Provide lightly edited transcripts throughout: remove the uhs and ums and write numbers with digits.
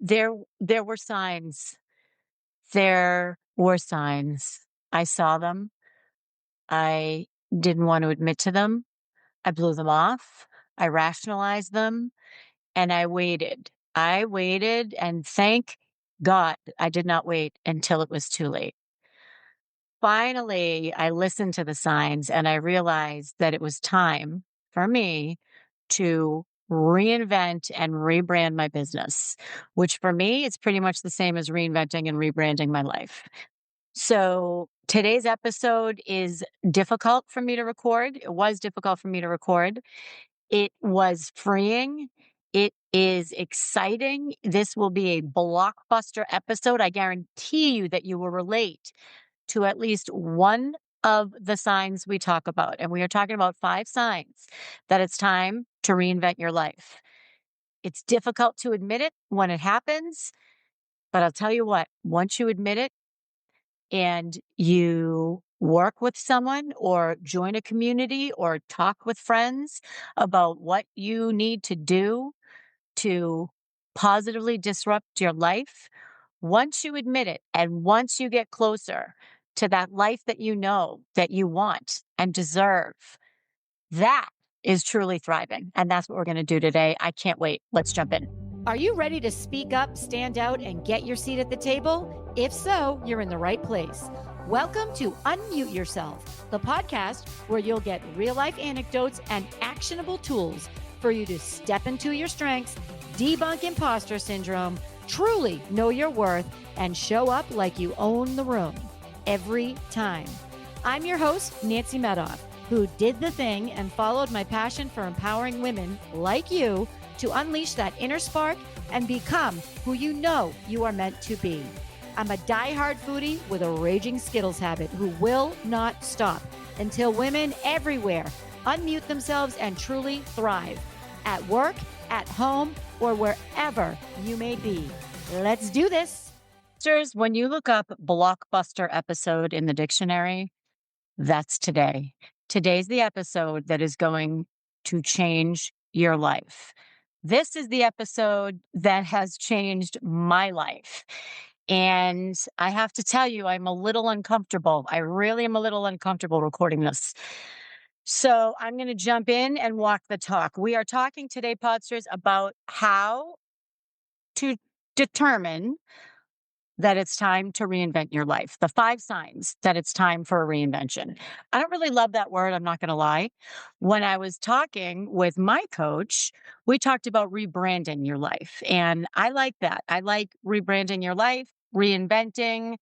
there were signs. There were signs. I saw them. I didn't want to admit to them. I blew them off. I rationalized them and I waited. I waited and thank God I did not wait until it was too late. Finally, I listened to the signs and I realized that it was time for me to reinvent and rebrand my business, which for me, it's pretty much the same as reinventing and rebranding my life. So today's episode is difficult for me to record. It was difficult for me to record. It was freeing. It is exciting. This will be a blockbuster episode. I guarantee you that you will relate to at least one of the signs we talk about. And we are talking about 5 signs that it's time to reinvent your life. It's difficult to admit it when it happens, but I'll tell you what, once you admit it and you work with someone or join a community or talk with friends about what you need to do to positively disrupt your life, once you admit it and once you get closer to that life that you know that you want and deserve, that is truly thriving. And that's what we're going to do today. I can't wait. Let's jump in. Are you ready to speak up, stand out, and get your seat at the table? If so, you're in the right place. Welcome to Unmute Yourself, the podcast where you'll get real-life anecdotes and actionable tools for you to step into your strengths, debunk imposter syndrome, truly know your worth, and show up like you own the room every time. I'm your host, Nancy Medoff, who did the thing and followed my passion for empowering women like you to unleash that inner spark and become who you know you are meant to be. I'm a diehard foodie with a raging Skittles habit who will not stop until women everywhere unmute themselves and truly thrive at work, at home, or wherever you may be. Let's do this. When you look up blockbuster episode in the dictionary, that's today. Today's the episode that is going to change your life. This is the episode that has changed my life. And I have to tell you, I'm a little uncomfortable. I really am a little uncomfortable recording this. So I'm going to jump in and walk the talk. We are talking today, Podsters, about how to determine that it's time to reinvent your life. The 5 signs that it's time for a reinvention. I don't really love that word. I'm not going to lie. When I was talking with my coach, we talked about rebranding your life. And I like that. I like rebranding your life, reinventing,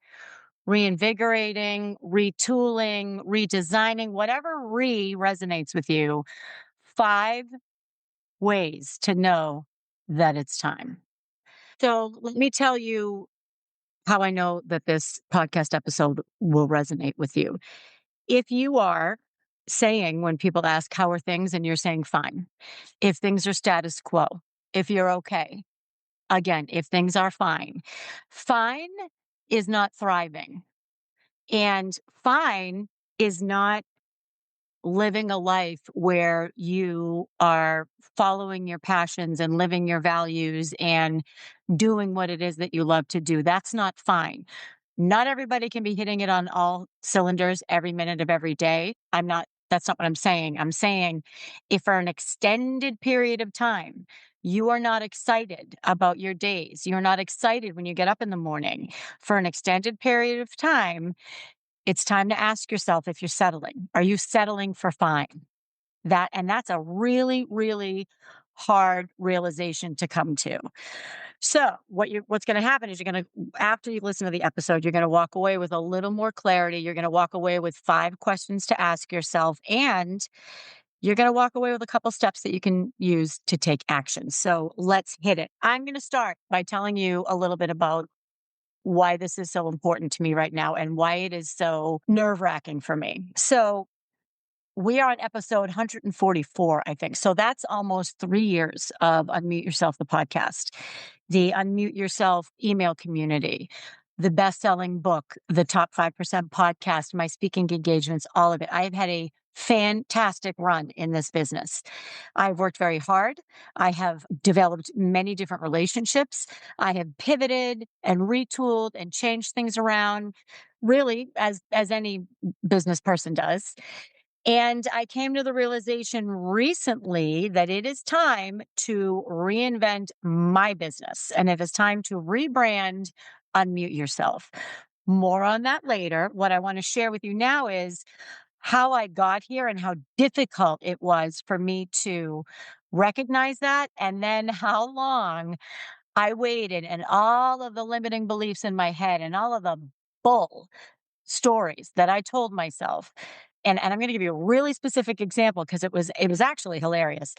reinvigorating, retooling, redesigning, whatever resonates with you. 5 ways to know that it's time. So let me tell you how I know that this podcast episode will resonate with you. If you are saying, when people ask, how are things? And you're saying, fine. If things are status quo, if you're okay. Again, if things are fine. Fine is not thriving. And fine is not living a life where you are following your passions and living your values and doing what it is that you love to do. That's not fine. Not everybody can be hitting it on all cylinders every minute of every day. That's not what I'm saying. I'm saying if for an extended period of time, you are not excited about your days, you're not excited when you get up in the morning for an extended period of time, it's time to ask yourself if you're settling. Are you settling for fine? That's a really, really hard realization to come to. So what's going to happen is after you listen to the episode, you're going to walk away with a little more clarity. You're going to walk away with 5 questions to ask yourself, and you're going to walk away with a couple steps that you can use to take action. So let's hit it. I'm going to start by telling you a little bit about why this is so important to me right now and why it is so nerve-wracking for me. So we are on episode 144, I think. So that's almost 3 years of Unmute Yourself, the podcast, the Unmute Yourself email community, the best-selling book, the top 5% podcast, my speaking engagements, all of it. I have had a fantastic run in this business. I've worked very hard. I have developed many different relationships. I have pivoted and retooled and changed things around, really, as any business person does. And I came to the realization recently that it is time to reinvent my business. And it is time to rebrand, unmute yourself. More on that later. What I want to share with you now is how I got here and how difficult it was for me to recognize that. And then how long I waited and all of the limiting beliefs in my head and all of the bull stories that I told myself. And I'm going to give you a really specific example because it was actually hilarious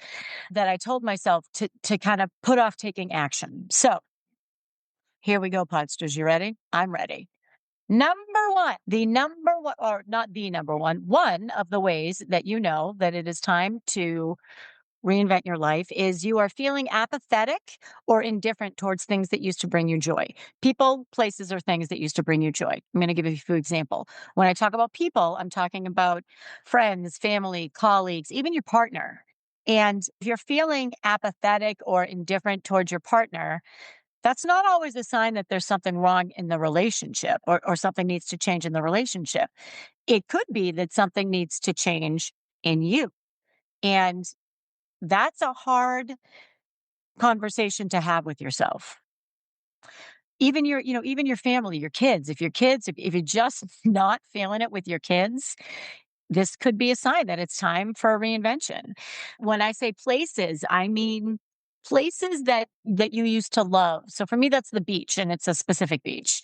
that I told myself to kind of put off taking action. So here we go, Podsters. You ready? I'm ready. Number one, the number one, or not the number one of the ways that you know that it is time to reinvent your life is you are feeling apathetic or indifferent towards things that used to bring you joy. People, places, or things that used to bring you joy. I'm going to give you a few examples. When I talk about people, I'm talking about friends, family, colleagues, even your partner. And if you're feeling apathetic or indifferent towards your partner, that's not always a sign that there's something wrong in the relationship or something needs to change in the relationship. It could be that something needs to change in you. And that's a hard conversation to have with yourself. Even your family, your kids, if you're just not feeling it with your kids, this could be a sign that it's time for a reinvention. When I say places, I mean places that you used to love. So for me, that's the beach, and it's a specific beach.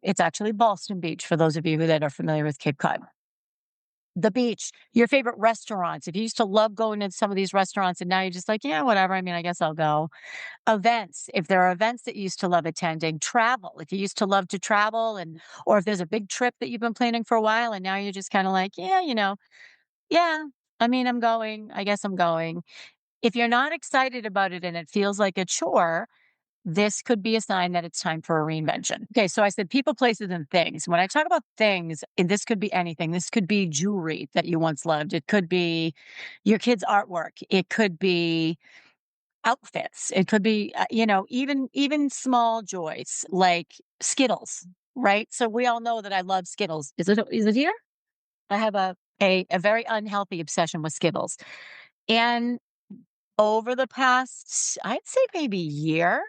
It's actually Boston Beach for those of you that are familiar with Cape Cod. The beach, your favorite restaurants. If you used to love going to some of these restaurants and now you're just like, yeah, whatever. I mean, I guess I'll go. Events, if there are events that you used to love attending, travel, if you used to love to travel, and or if there's a big trip that you've been planning for a while and now you're just kind of like, yeah, yeah, I mean, I'm going. I guess I'm going. If you're not excited about it and it feels like a chore, this could be a sign that it's time for a reinvention. Okay, so I said people, places, and things. When I talk about things, and this could be anything. This could be jewelry that you once loved. It could be your kids' artwork. It could be outfits. It could be, even small joys like Skittles, right? So we all know that I love Skittles. Is it here? I have a very unhealthy obsession with Skittles. And over the past, I'd say maybe year,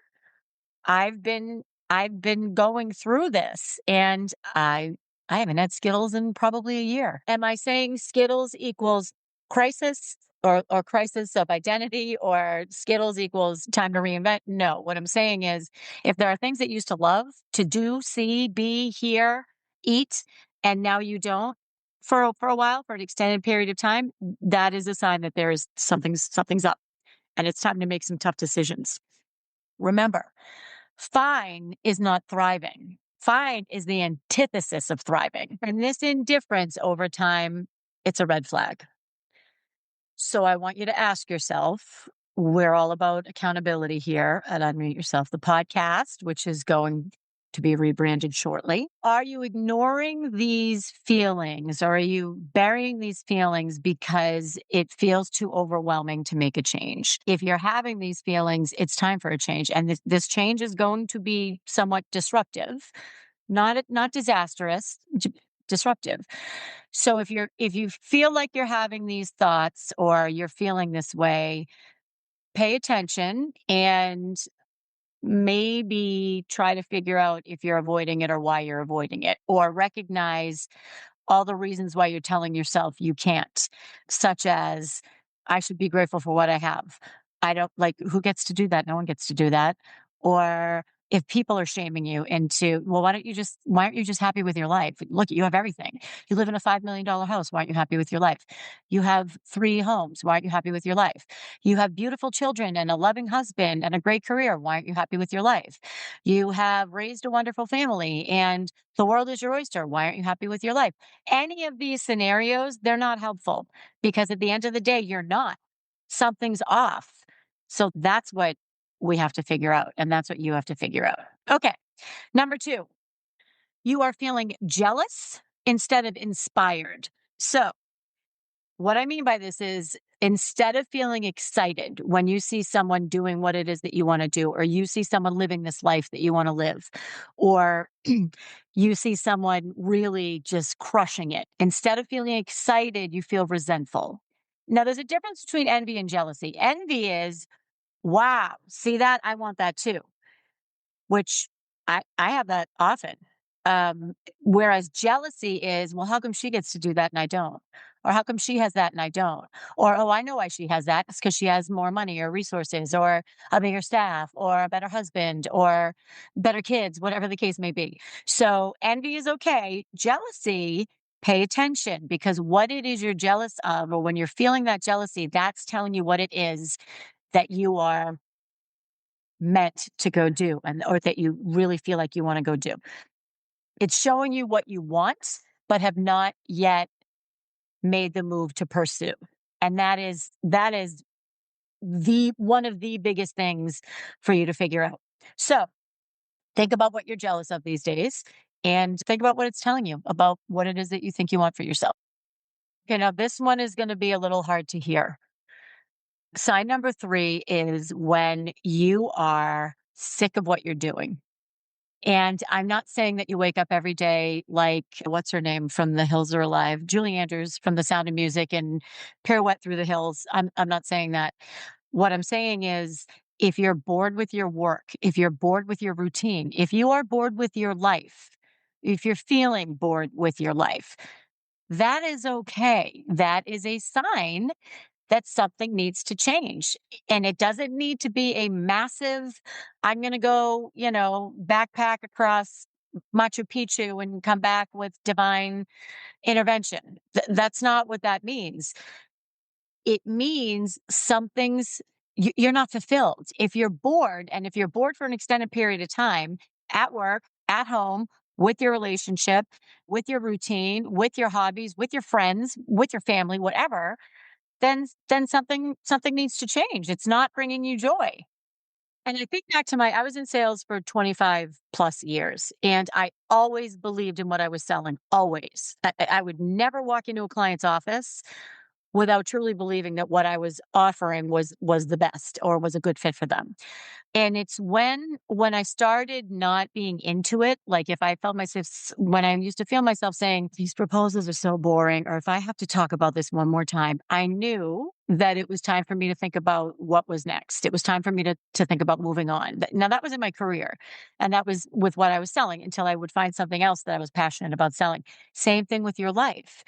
I've been I've been going through this and I haven't had Skittles in probably a year. Am I saying Skittles equals crisis or crisis of identity or Skittles equals time to reinvent? No. What I'm saying is if there are things that you used to love to do, see, be, hear, eat, and now you don't for a while, for an extended period of time, that is a sign that there is something's up and it's time to make some tough decisions. Remember, fine is not thriving. Fine is the antithesis of thriving. And this indifference over time, it's a red flag. So I want you to ask yourself, we're all about accountability here at Unmute Yourself, the podcast, which is going to be rebranded shortly. Are you ignoring these feelings or are you burying these feelings because it feels too overwhelming to make a change? If you're having these feelings, it's time for a change. And this change is going to be somewhat disruptive, not disastrous, disruptive. So if you feel like you're having these thoughts or you're feeling this way, pay attention and maybe try to figure out if you're avoiding it or why you're avoiding it, or recognize all the reasons why you're telling yourself you can't, such as, I should be grateful for what I have. I don't like, who gets to do that? No one gets to do that. Or if people are shaming you into, well, why aren't you just happy with your life? Look, you have everything. You live in a $5 million house. Why aren't you happy with your life? You have 3 homes. Why aren't you happy with your life? You have beautiful children and a loving husband and a great career. Why aren't you happy with your life? You have raised a wonderful family and the world is your oyster. Why aren't you happy with your life? Any of these scenarios, they're not helpful because at the end of the day, you're not. Something's off. So that's what we have to figure out. And that's what you have to figure out. Okay. Number 2, you are feeling jealous instead of inspired. So What I mean by this is instead of feeling excited when you see someone doing what it is that you want to do, or you see someone living this life that you want to live, or you see someone really just crushing it, instead of feeling excited, you feel resentful. Now, there's a difference between envy and jealousy. Envy is, wow, see that? I want that too, which I have that often. Whereas jealousy is, well, how come she gets to do that and I don't? Or how come she has that and I don't? Or, oh, I know why she has that. It's because she has more money or resources or a bigger staff or a better husband or better kids, whatever the case may be. So envy is okay. Jealousy, pay attention, because what it is you're jealous of, or when you're feeling that jealousy, that's telling you what it is that you are meant to go do, and or that you really feel like you want to go do. It's showing you what you want, but have not yet made the move to pursue. And that is the one of the biggest things for you to figure out. So think about what you're jealous of these days and think about what it's telling you about what it is that you think you want for yourself. Okay, now this one is going to be a little hard to hear. Sign number 3 is when you are sick of what you're doing. And I'm not saying that you wake up every day like, what's her name from The Hills Are Alive? Julie Andrews from The Sound of Music and pirouette through the hills. I'm not saying that. What I'm saying is, if you're bored with your work, if you're bored with your routine, if you are bored with your life, if you're feeling bored with your life, that is okay. That is a sign that something needs to change. And it doesn't need to be a massive, I'm going to go, backpack across Machu Picchu and come back with divine intervention. That's not what that means. It means you're not fulfilled. If you're bored, and if you're bored for an extended period of time at work, at home, with your relationship, with your routine, with your hobbies, with your friends, with your family, whatever, then something needs to change. It's not bringing you joy. And I think back to I was in sales for 25 plus years, and I always believed in what I was selling, always. I would never walk into a client's office without truly believing that what I was offering was the best or was a good fit for them. And it's when I started not being into it, like if I felt myself when I used to feel myself saying, "These proposals are so boring," or if I have to talk about this one more time, I knew that it was time for me to think about what was next. It was time for me to think about moving on. Now that was in my career, and that was with what I was selling until I would find something else that I was passionate about selling. Same thing with your life.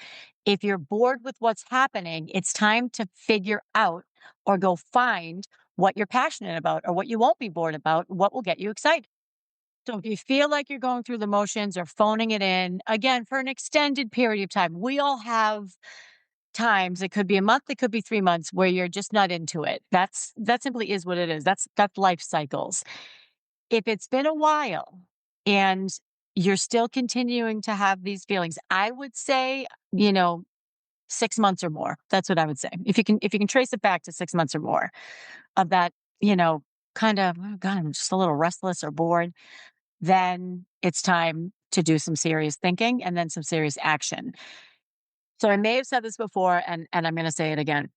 If you're bored with what's happening, it's time to figure out or go find what you're passionate about or what you won't be bored about, what will get you excited. So if you feel like you're going through the motions or phoning it in, again, for an extended period of time, we all have times, it could be a month, it could be 3 months where you're just not into it. That simply is what it is. That's life cycles. If it's been a while and you're still continuing to have these feelings, I would say, 6 months or more. That's what I would say. If you can trace it back to 6 months or more of that, you know, kind of, "Oh god, I'm just a little restless or bored," then it's time to do some serious thinking and then some serious action. So I may have said this before, and I'm gonna say it again.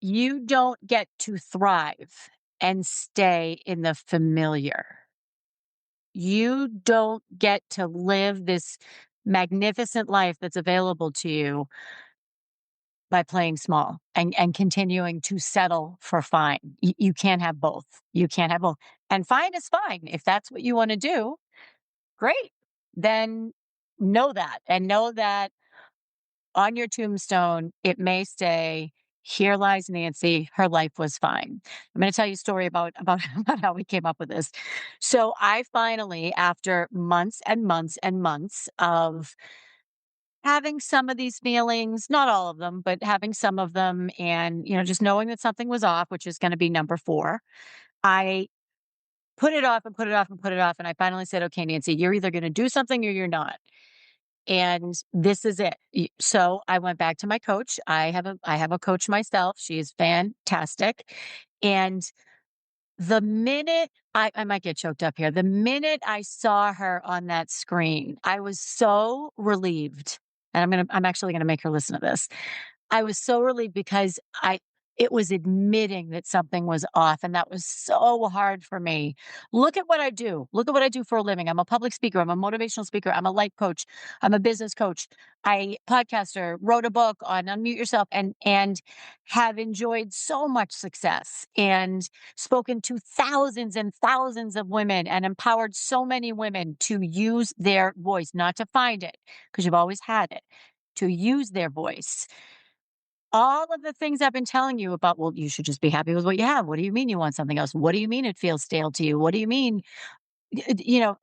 You don't get to thrive and stay in the familiar. You don't get to live this magnificent life that's available to you by playing small and continuing to settle for fine. You can't have both. You can't have both. And fine is fine. If that's what you want to do, great. Then know that, and know that on your tombstone, it may say, "Here lies Nancy. Her life was fine." I'm going to tell you a story about about how we came up with this. So I finally, after months and months and months of having some of these feelings, not all of them, but having some of them, and, just knowing that something was off, which is gonna be number 4, I put it off and put it off and put it off, and I finally said, "Okay, Nancy, you're either gonna do something or you're not, and this is it." So I went back to my coach. I have a coach myself. She is fantastic, and the minute I might get choked up here. The minute I saw her on that screen, I was so relieved, and I'm actually gonna make her listen to this. I was so relieved because it was admitting that something was off, and that was so hard for me. Look at what I do. Look at what I do for a living. I'm a public speaker. I'm a motivational speaker. I'm a life coach. I'm a business coach. I podcaster, wrote a book on unmute yourself and have enjoyed so much success and spoken to thousands and thousands of women and empowered so many women to use their voice, not to find it because you've always had it, to use their voice. All of the things I've been telling you about, well, you should just be happy with what you have. What do you mean you want something else? What do you mean it feels stale to you? What do you mean?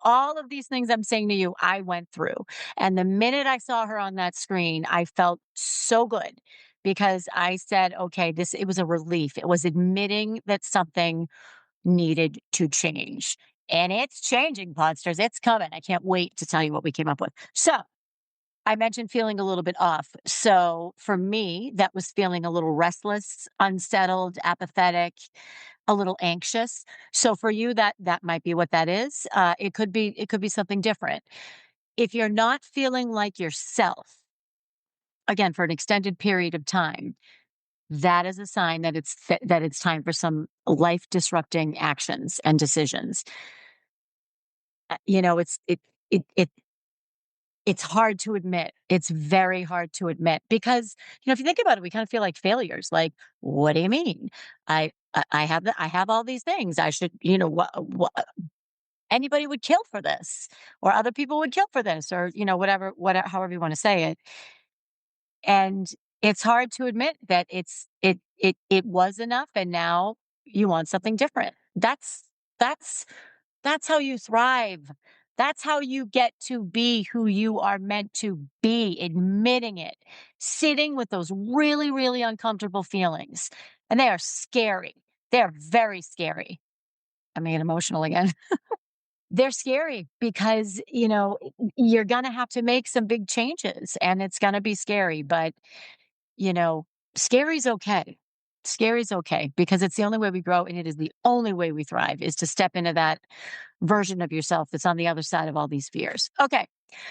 All of these things I'm saying to you, I went through. And the minute I saw her on that screen, I felt so good because I said, okay, it was a relief. It was admitting that something needed to change. And it's changing, Podsters. It's coming. I can't wait to tell you what we came up with. So, I mentioned feeling a little bit off. So for me, that was feeling a little restless, unsettled, apathetic, a little anxious. So for you, that might be what that is. It could be something different. If you're not feeling like yourself, again, for an extended period of time, that is a sign that it's time for some life disrupting actions and decisions. It It's hard to admit. It's very hard to admit because, if you think about it, we kind of feel like failures. Like, what do you mean? I have all these things. I should, what anybody would kill for this, or other people would kill for this, or whatever, however you want to say it. And it's hard to admit that it was enough, and now you want something different. That's that's how you thrive. That's how you get to be who you are meant to be, admitting it, sitting with those really, really uncomfortable feelings. And they are scary. They're very scary. I'm getting emotional again. They're scary because, you're going to have to make some big changes and it's going to be scary, but you know, scary's okay. Scary's okay because it's the only way we grow and it is the only way we thrive is to step into that version of yourself that's on the other side of all these fears. Okay.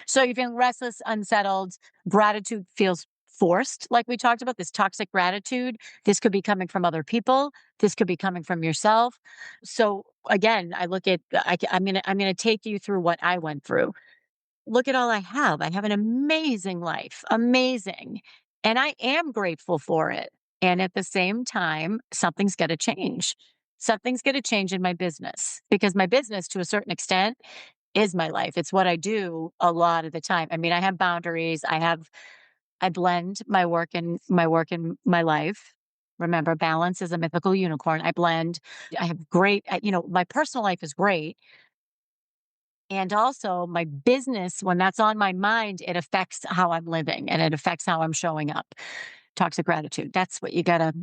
So you're feeling restless, unsettled, gratitude feels forced, like we talked about, this toxic gratitude. This could be coming from other people. This could be coming from yourself. So again, I look at I'm gonna take you through what I went through. Look at all I have. I have an amazing life, amazing. And I am grateful for it. And at the same time, something's got to change. Something's going to change in my business because my business, to a certain extent, is my life. It's what I do a lot of the time. I mean, I have boundaries. I blend my work and my life. Remember, balance is a mythical unicorn. I blend. I have my personal life is great, and also my business, when that's on my mind, it affects how I'm living and it affects how I'm showing up. Toxic gratitude. That's what you gotta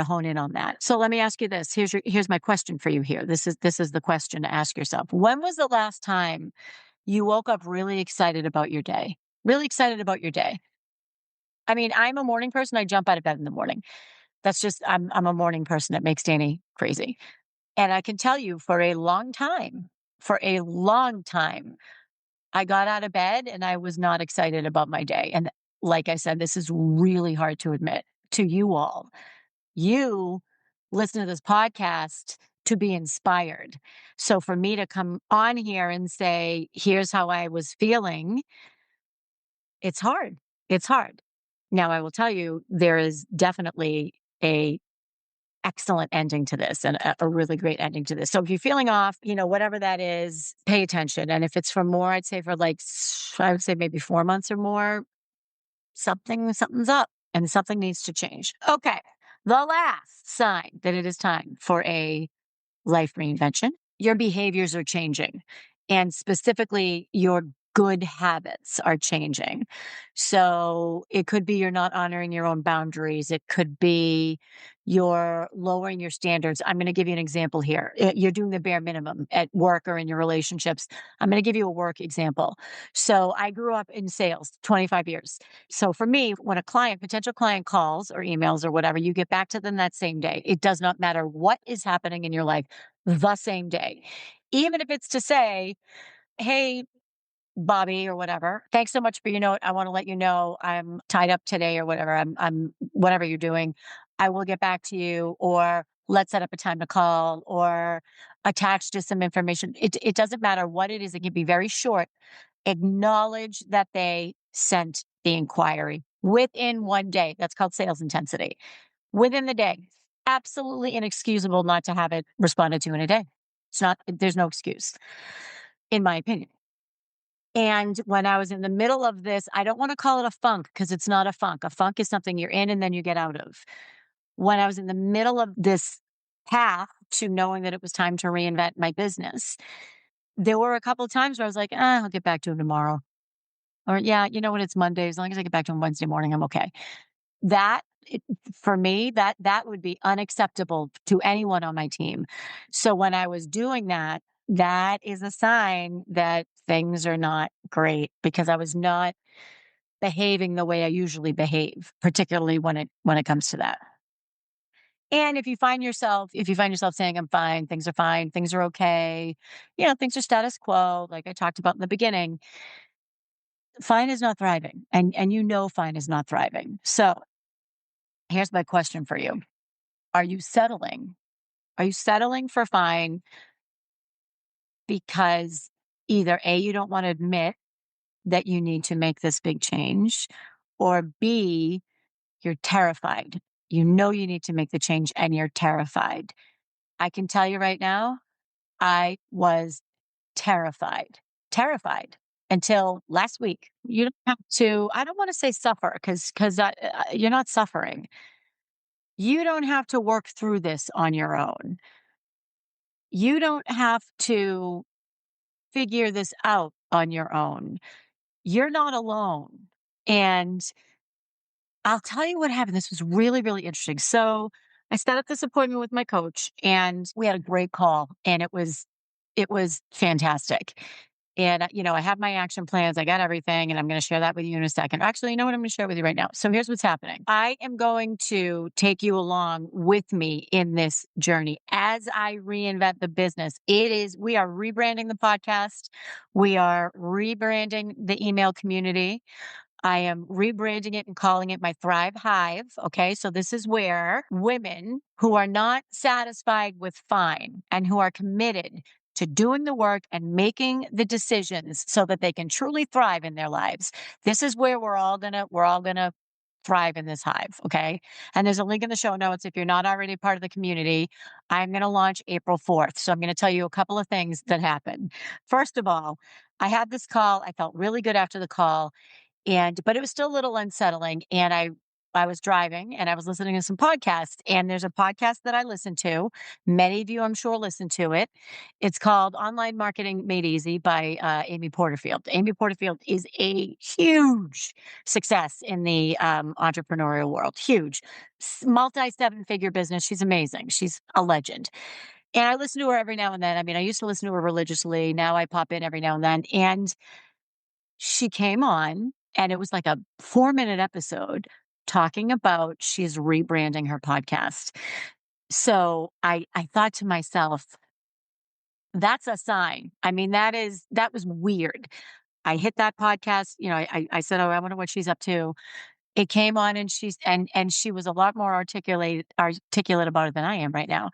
hone in on that. So let me ask you this. Here's my question for you here. This is the question to ask yourself. When was the last time you woke up really excited about your day? Really excited about your day. I mean, I'm a morning person. I jump out of bed in the morning. That's just I'm a morning person. It makes Danny crazy. And I can tell you for a long time, I got out of bed and I was not excited about my day. And like I said, this is really hard to admit to you all. You listen to this podcast to be inspired. So for me to come on here and say, here's how I was feeling, it's hard. It's hard. Now, I will tell you, there is definitely a excellent ending to this and a really great ending to this. So if you're feeling off, whatever that is, pay attention. And if it's for more, I'd say for I would say maybe 4 months or more, something's up and something needs to change. Okay. The last sign that it is time for a life reinvention, your behaviors are changing. And specifically, your good habits are changing. So it could be you're not honoring your own boundaries. It could be you're lowering your standards. I'm going to give you an example here. You're doing the bare minimum at work or in your relationships. I'm going to give you a work example. So I grew up in sales, 25 years. So for me, when a potential client calls or emails or whatever, you get back to them that same day. It does not matter what is happening in your life, the same day. Even if it's to say, hey, Bobby or whatever. Thanks so much for your note. I want to let you know I'm tied up today or whatever. I'm whatever you're doing. I will get back to you, or let's set up a time to call, or attach to some information. It doesn't matter what it is. It can be very short. Acknowledge that they sent the inquiry within 1 day. That's called sales intensity. Within the day. Absolutely inexcusable not to have it responded to in a day. It's not, there's no excuse, in my opinion. And when I was in the middle of this, I don't want to call it a funk because it's not a funk. A funk is something you're in and then you get out of. When I was in the middle of this path to knowing that it was time to reinvent my business, there were a couple of times where I was like, I'll get back to him tomorrow. Or, yeah, you know what? It's Monday. As long as I get back to him Wednesday morning, I'm okay. That it, for me, that would be unacceptable to anyone on my team. So when I was doing that, that is a sign that things are not great because I was not behaving the way I usually behave, particularly when it comes to that. And if you find yourself saying I'm fine, things are okay, things are status quo, like I talked about in the beginning, fine is not thriving. And fine is not thriving. So here's my question for you. Are you settling? Are you settling for fine because either A, you don't want to admit that you need to make this big change, or B, you're terrified. You know you need to make the change and you're terrified. I can tell you right now, I was terrified, terrified until last week. You don't have to, I don't want to say suffer because you're not suffering. You don't have to work through this on your own. You don't have to figure this out on your own. You're not alone. And I'll tell you what happened. This was really, really interesting. So I set up this appointment with my coach and we had a great call and it was fantastic. And I have my action plans, I got everything, and I'm going to share that with you in a second. Actually, you know what? I'm going to share with you right now. So here's what's happening. I am going to take you along with me in this journey as I reinvent the business. We are rebranding the podcast. We are rebranding the email community. I am rebranding it and calling it my Thrive Hive. Okay. So this is where women who are not satisfied with fine and who are committed to doing the work and making the decisions so that they can truly thrive in their lives. This is where we're all gonna thrive in this hive. Okay. And there's a link in the show notes. If you're not already part of the community, I'm going to launch April 4th. So I'm going to tell you a couple of things that happened. First of all, I had this call. I felt really good after the call. But it was still a little unsettling. And I was driving and I was listening to some podcasts. And there's a podcast that I listen to. Many of you, I'm sure, listen to it. It's called Online Marketing Made Easy by Amy Porterfield. Amy Porterfield is a huge success in the entrepreneurial world. Huge, multi 7-figure business. She's amazing. She's a legend. And I listen to her every now and then. I mean, I used to listen to her religiously. Now I pop in every now and then. And she came on and it was like a 4-minute episode talking about she's rebranding her podcast. So I thought to myself, that's a sign. I mean, that was weird. I hit that podcast, I said, oh, I wonder what she's up to. It came on and she was a lot more articulate about it than I am right now.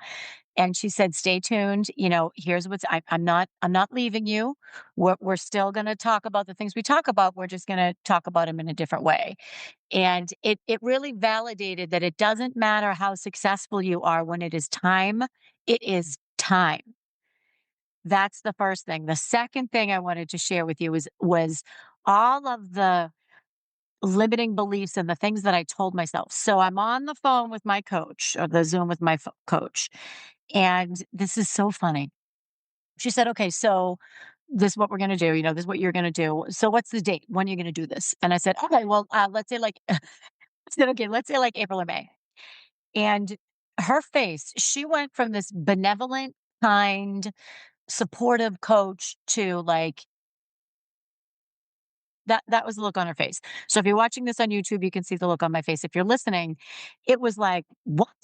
And she said, stay tuned. Here's I'm not leaving you. We're still going to talk about the things we talk about. We're just going to talk about them in a different way. And it really validated that it doesn't matter how successful you are when it is time, it is time. That's the first thing. The second thing I wanted to share with you was all of the limiting beliefs and the things that I told myself. So I'm on the phone with my coach, or the Zoom with my coach. And this is so funny. She said, okay, so this is what we're going to do. This is what you're going to do. So what's the date? When are you going to do this? And I said, okay, well, let's say like, I said, okay, let's say like April or May. And her face, she went from this benevolent, kind, supportive coach to like, that was the look on her face. So if you're watching this on YouTube, you can see the look on my face. If you're listening, it was like, what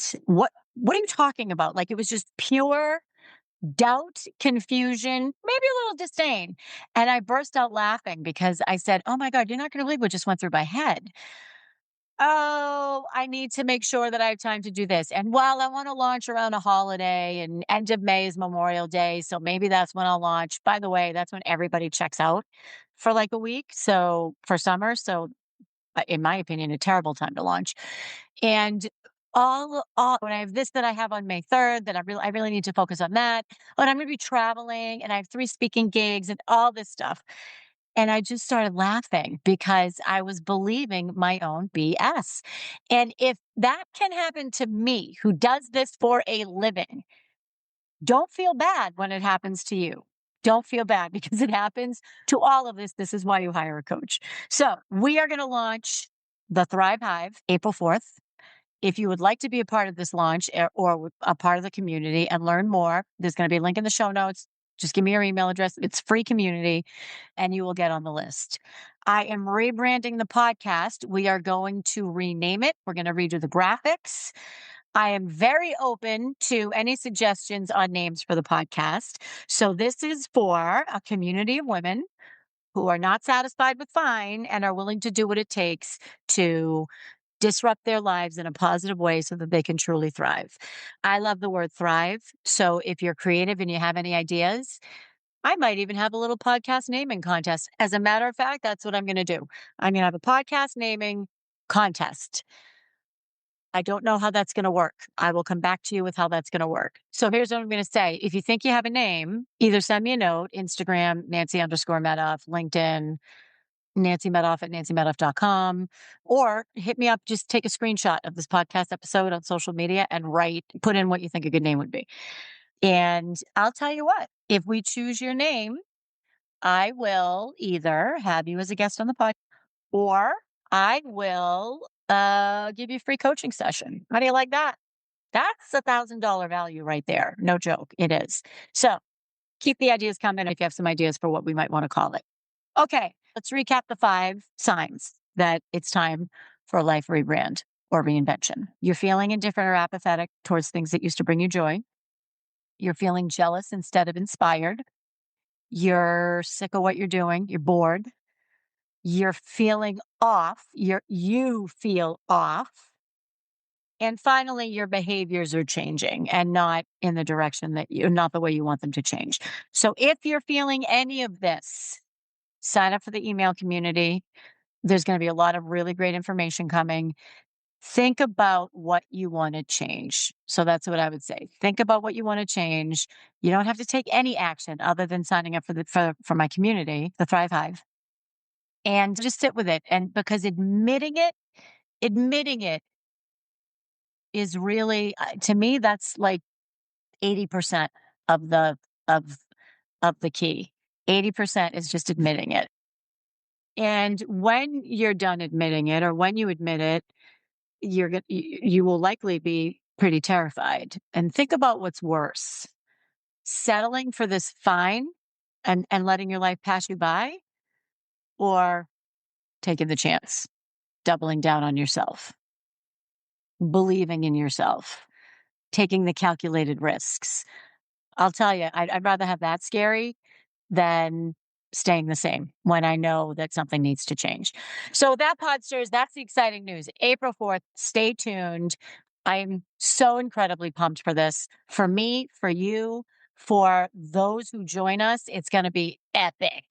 are you talking about? Like, it was just pure doubt, confusion, maybe a little disdain. And I burst out laughing because I said, "Oh my God, you're not going to believe what just went through my head. Oh, I need to make sure that I have time to do this. And while I want to launch around a holiday and end of May is Memorial Day, so maybe that's when I'll launch. By the way, that's when everybody checks out for like a week. So for summer. So in my opinion, a terrible time to launch. And all when I have this that I have on May 3rd, that I really need to focus on that. But I'm gonna be traveling and I have 3 speaking gigs and all this stuff. And I just started laughing because I was believing my own BS. And if that can happen to me, who does this for a living, don't feel bad when it happens to you. Don't feel bad because it happens to all of this. This is why you hire a coach. So, we are going to launch the Thrive Hive April 4th. If you would like to be a part of this launch or a part of the community and learn more, there's going to be a link in the show notes. Just give me your email address. It's free community and you will get on the list. I am rebranding the podcast. We are going to rename it. We're going to redo the graphics. I am very open to any suggestions on names for the podcast. So this is for a community of women who are not satisfied with fine and are willing to do what it takes to disrupt their lives in a positive way so that they can truly thrive. I love the word thrive. So if you're creative and you have any ideas, I might even have a little podcast naming contest. As a matter of fact, that's what I'm going to do. I'm going to have a podcast naming contest. I don't know how that's going to work. I will come back to you with how that's going to work. So here's what I'm going to say. If you think you have a name, either send me a note, Instagram, Nancy_Medoff, LinkedIn, Nancy Medoff at nancymedoff.com, or hit me up. Just take a screenshot of this podcast episode on social media and put in what you think a good name would be. And I'll tell you what, if we choose your name, I will either have you as a guest on the podcast or I will give you a free coaching session. How do you like that? That's $1,000 value right there. No joke. It is. So keep the ideas coming if you have some ideas for what we might want to call it. Okay, let's recap the 5 signs that it's time for a life rebrand or reinvention. You're feeling indifferent or apathetic towards things that used to bring you joy. You're feeling jealous instead of inspired. You're sick of what you're doing. You're bored. You're feeling off. You feel off. And finally, your behaviors are changing and not in the direction not the way you want them to change. So if you're feeling any of this, sign up for the email community. There's going to be a lot of really great information coming. Think about what you want to change. So that's what I would say. Think about what you want to change. You don't have to take any action other than signing up for my community, the Thrive Hive, and just sit with it. And because admitting it is really, to me, that's like 80% of the key. 80% is just admitting it. And when you're done admitting it, or when you admit it, you will likely be pretty terrified. And think about what's worse: settling for this fine and letting your life pass you by, or taking the chance, doubling down on yourself, believing in yourself, taking the calculated risks. I'll tell you, I'd rather have that scary than staying the same when I know that something needs to change. So Podsters, that's the exciting news. April 4th, stay tuned. I'm so incredibly pumped for this. For me, for you, for those who join us, it's going to be epic.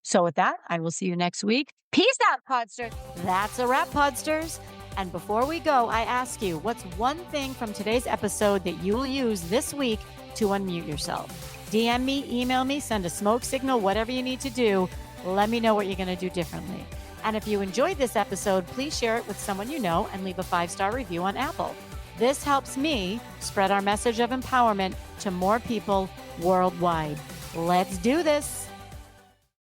So with that, I will see you next week. Peace out, Podsters. That's a wrap, Podsters. And before we go, I ask you, what's one thing from today's episode that you will use this week to unmute yourself? DM me, email me, send a smoke signal, whatever you need to do. Let me know what you're going to do differently. And if you enjoyed this episode, please share it with someone you know and leave a 5-star review on Apple. This helps me spread our message of empowerment to more people worldwide. Let's do this.